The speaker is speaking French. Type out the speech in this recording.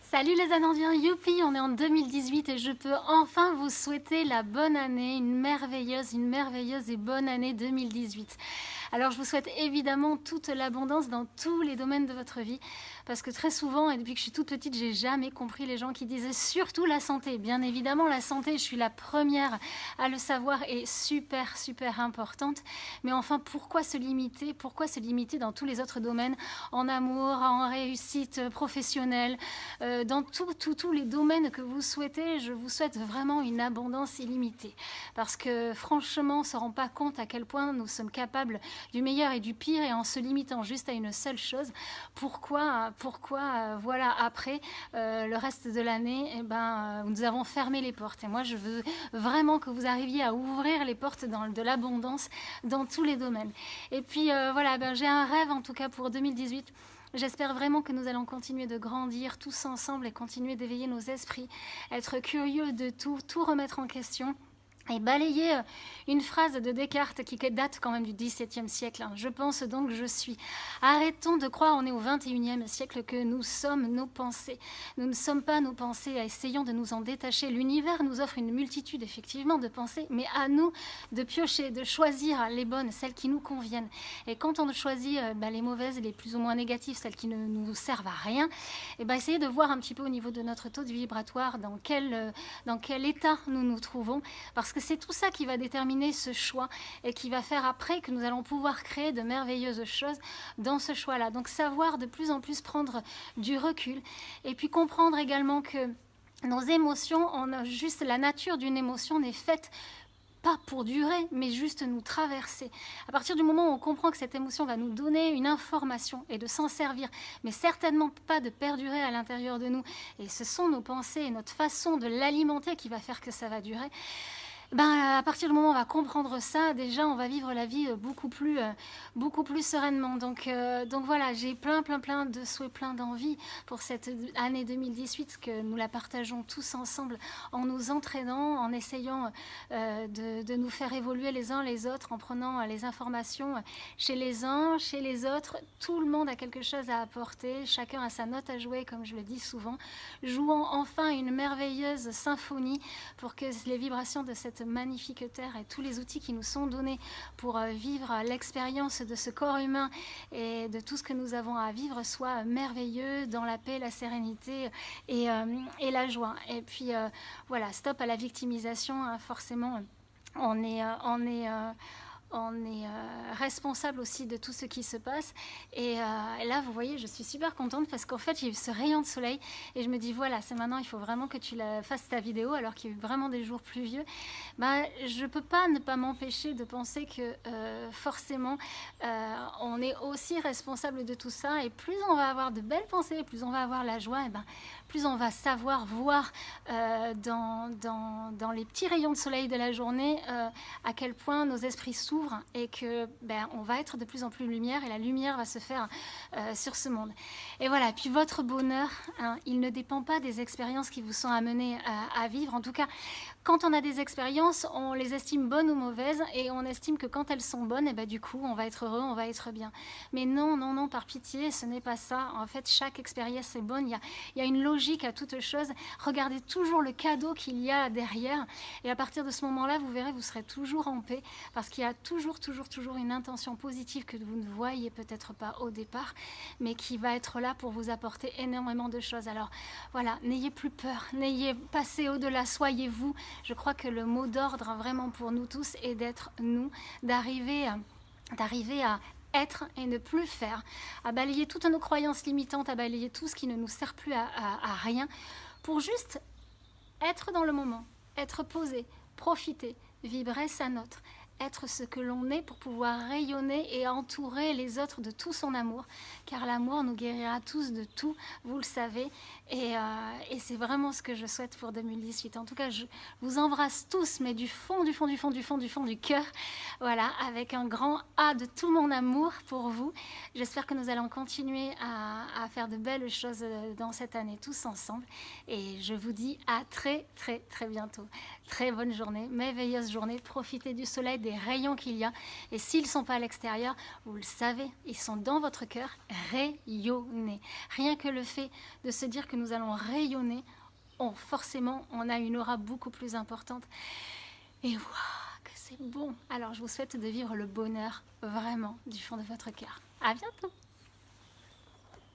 Salut les Anordiens, youpi, on est en 2018 et je peux enfin vous souhaiter la bonne année, une merveilleuse et bonne année 2018. Alors je vous souhaite évidemment toute l'abondance dans tous les domaines de votre vie, parce que très souvent, et depuis que je suis toute petite, j'ai jamais compris les gens qui disaient surtout la santé. Bien évidemment, la santé, je suis la première à le savoir, est super importante. Mais enfin, pourquoi se limiter? Pourquoi se limiter dans tous les autres domaines, en amour, en réussite professionnelle, dans tous les domaines que vous souhaitez? Je vous souhaite vraiment une abondance illimitée. Parce que franchement, on ne se rend pas compte à quel point nous sommes capables du meilleur et du pire, et en se limitant juste à une seule chose. Pourquoi voilà, après le reste de l'année, nous avons fermé les portes. Et moi, je veux vraiment que vous arriviez à ouvrir les portes de l'abondance dans tous les domaines. Et puis voilà, j'ai un rêve en tout cas pour 2018. J'espère vraiment que nous allons continuer de grandir tous ensemble et continuer d'éveiller nos esprits, être curieux de tout remettre en question. Et balayer une phrase de Descartes qui date quand même du XVIIe siècle. Je pense donc je suis. Arrêtons de croire, on est au XXIe siècle, que nous sommes nos pensées. Nous ne sommes pas nos pensées, essayons de nous en détacher. L'univers nous offre une multitude effectivement de pensées, mais à nous de piocher, de choisir les bonnes, celles qui nous conviennent. Et quand on choisit les mauvaises, les plus ou moins négatives, celles qui ne nous servent à rien, essayez de voir un petit peu au niveau de notre taux de vibratoire dans quel état nous nous trouvons, parce que c'est tout ça qui va déterminer ce choix et qui va faire après que nous allons pouvoir créer de merveilleuses choses dans ce choix-là. Donc savoir de plus en plus prendre du recul et puis comprendre également que nos émotions, juste la nature d'une émotion n'est faite pas pour durer, mais juste nous traverser. À partir du moment où on comprend que cette émotion va nous donner une information et de s'en servir, mais certainement pas de perdurer à l'intérieur de nous, et ce sont nos pensées et notre façon de l'alimenter qui va faire que ça va durer, à partir du moment où on va comprendre ça, déjà on va vivre la vie beaucoup plus sereinement. Donc voilà, j'ai plein de souhaits, plein d'envies pour cette année 2018, que nous la partageons tous ensemble en nous entraînant, en essayant de nous faire évoluer les uns les autres, en prenant les informations chez les uns, chez les autres. Tout le monde a quelque chose à apporter, chacun a sa note à jouer, comme je le dis souvent. Jouons enfin une merveilleuse symphonie pour que les vibrations de cette magnifique terre et tous les outils qui nous sont donnés pour vivre l'expérience de ce corps humain et de tout ce que nous avons à vivre soient merveilleux, dans la paix, la sérénité et la joie. Et puis voilà, stop à la victimisation, hein, forcément on est responsable aussi de tout ce qui se passe. Et là, vous voyez, je suis super contente parce qu'en fait, j'ai eu ce rayon de soleil et je me dis, voilà, c'est maintenant, il faut vraiment que tu fasses ta vidéo alors qu'il y a eu vraiment des jours pluvieux. Je ne peux pas ne pas m'empêcher de penser que forcément, on est aussi responsable de tout ça. Et plus on va avoir de belles pensées, plus on va avoir la joie, plus on va savoir voir dans les petits rayons de soleil de la journée à quel point nos esprits s'ouvrent et que on va être de plus en plus lumière et la lumière va se faire sur ce monde. Et voilà, puis votre bonheur, hein, il ne dépend pas des expériences qui vous sont amenées à vivre. En tout cas, quand on a des expériences, on les estime bonnes ou mauvaises et on estime que quand elles sont bonnes, du coup, on va être heureux, on va être bien. Mais non, par pitié, ce n'est pas ça. En fait, chaque expérience est bonne. Il y a une logique à toute chose. Regardez toujours le cadeau qu'il y a derrière. Et à partir de ce moment-là, vous verrez, vous serez toujours en paix parce qu'il y a toujours une intention positive que vous ne voyez peut-être pas au départ, mais qui va être là pour vous apporter énormément de choses. Alors voilà, n'ayez plus peur, n'ayez passé au-delà, soyez vous. Je crois que le mot d'ordre vraiment pour nous tous est d'être nous, d'arriver à être et ne plus faire, à balayer toutes nos croyances limitantes, à balayer tout ce qui ne nous sert plus à rien, pour juste être dans le moment, être posé, profiter, vibrer sa note, être ce que l'on est pour pouvoir rayonner et entourer les autres de tout son amour, car l'amour nous guérira tous de tout, vous le savez, et c'est vraiment ce que je souhaite pour 2018. En tout cas, je vous embrasse tous, mais du fond du cœur, voilà, avec un grand A de tout mon amour pour vous. J'espère que nous allons continuer à faire de belles choses dans cette année tous ensemble, et je vous dis à très bientôt. Très bonne journée, merveilleuse journée, profitez du soleil, des rayons qu'il y a. Et s'ils ne sont pas à l'extérieur, vous le savez, ils sont dans votre cœur, rayonnez. Rien que le fait de se dire que nous allons rayonner, forcément, on a une aura beaucoup plus importante. Et waouh, que c'est bon! Alors, je vous souhaite de vivre le bonheur vraiment du fond de votre cœur. À bientôt!